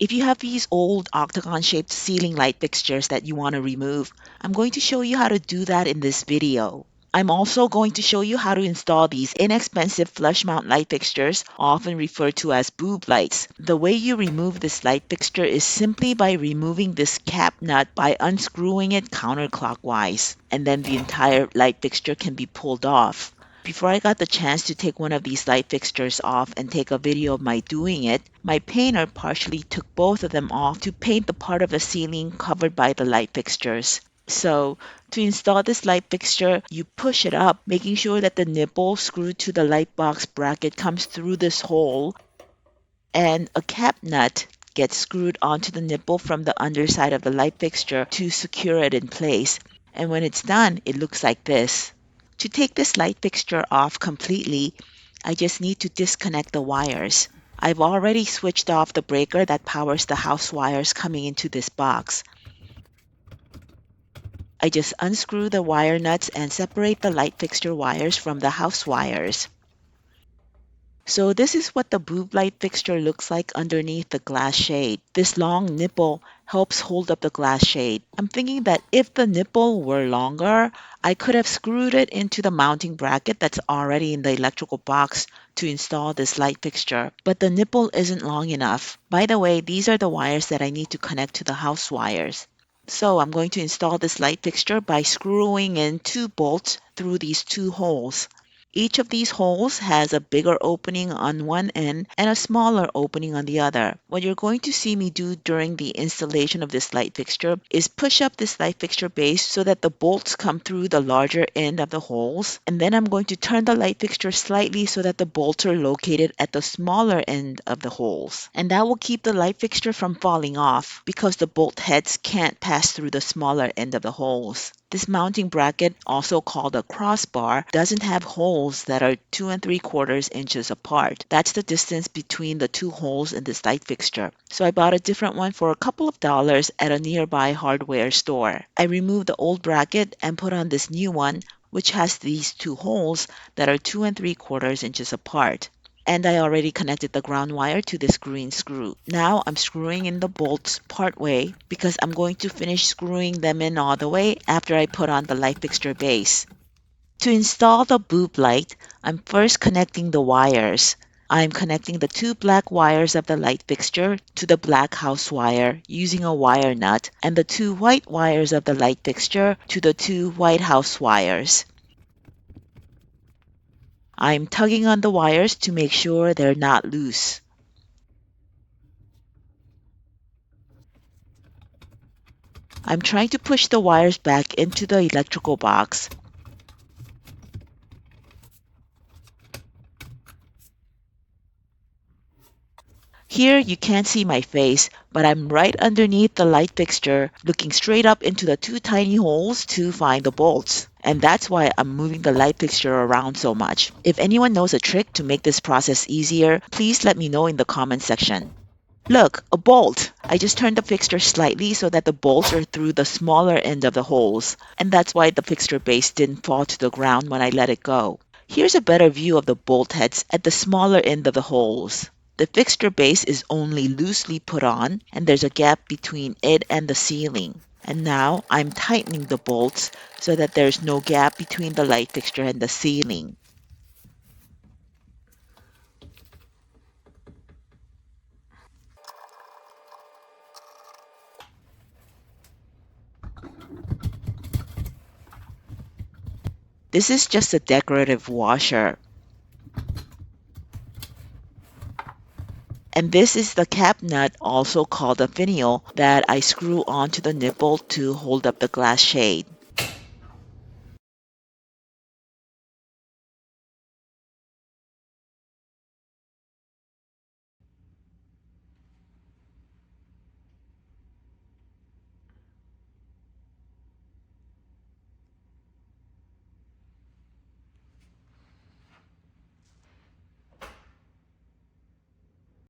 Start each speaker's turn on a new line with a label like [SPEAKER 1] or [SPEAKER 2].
[SPEAKER 1] If you have these old octagon-shaped ceiling light fixtures that you want to remove, I'm going to show you how to do that in this video. I'm also going to show you how to install these inexpensive flush mount light fixtures, often referred to as boob lights. The way you remove this light fixture is simply by removing this cap nut by unscrewing it counterclockwise, and then the entire light fixture can be pulled off. Before I got the chance to take one of these light fixtures off and take a video of my doing it, my painter partially took both of them off to paint the part of the ceiling covered by the light fixtures. So, to install this light fixture, you push it up, making sure that the nipple screwed to the light box bracket comes through this hole, and a cap nut gets screwed onto the nipple from the underside of the light fixture to secure it in place. And when it's done, it looks like this. To take this light fixture off completely, I just need to disconnect the wires. I've already switched off the breaker that powers the house wires coming into this box. I just unscrew the wire nuts and separate the light fixture wires from the house wires. So this is what the boob light fixture looks like underneath the glass shade. This long nipple helps hold up the glass shade. I'm thinking that if the nipple were longer, I could have screwed it into the mounting bracket that's already in the electrical box to install this light fixture, but the nipple isn't long enough. By the way, these are the wires that I need to connect to the house wires. So I'm going to install this light fixture by screwing in 2 bolts through these 2 holes. Each of these holes has a bigger opening on one end and a smaller opening on the other. What you're going to see me do during the installation of this light fixture is push up this light fixture base so that the bolts come through the larger end of the holes. And then I'm going to turn the light fixture slightly so that the bolts are located at the smaller end of the holes. And that will keep the light fixture from falling off because the bolt heads can't pass through the smaller end of the holes. This mounting bracket, also called a crossbar, doesn't have holes that are 2 3/4 inches apart. That's the distance between the 2 holes in this light fixture. So I bought a different one for a couple of dollars at a nearby hardware store. I removed the old bracket and put on this new one, which has these 2 holes that are 2 3/4 inches apart. And I already connected the ground wire to this green screw. Now I'm screwing in the bolts part way because I'm going to finish screwing them in all the way after I put on the light fixture base. To install the boob light, I'm first connecting the wires. I'm connecting the 2 black wires of the light fixture to the black house wire using a wire nut and the 2 white wires of the light fixture to the 2 white house wires. I'm tugging on the wires to make sure they're not loose. I'm trying to push the wires back into the electrical box. Here you can't see my face, but I'm right underneath the light fixture, looking straight up into the 2 tiny holes to find the bolts. And that's why I'm moving the light fixture around so much. If anyone knows a trick to make this process easier, please let me know in the comment section. Look, a bolt! I just turned the fixture slightly so that the bolts are through the smaller end of the holes, and that's why the fixture base didn't fall to the ground when I let it go. Here's a better view of the bolt heads at the smaller end of the holes. The fixture base is only loosely put on, and there's a gap between it and the ceiling. And now I'm tightening the bolts so that there's no gap between the light fixture and the ceiling. This is just a decorative washer. And this is the cap nut, also called a finial, that I screw onto the nipple to hold up the glass shade.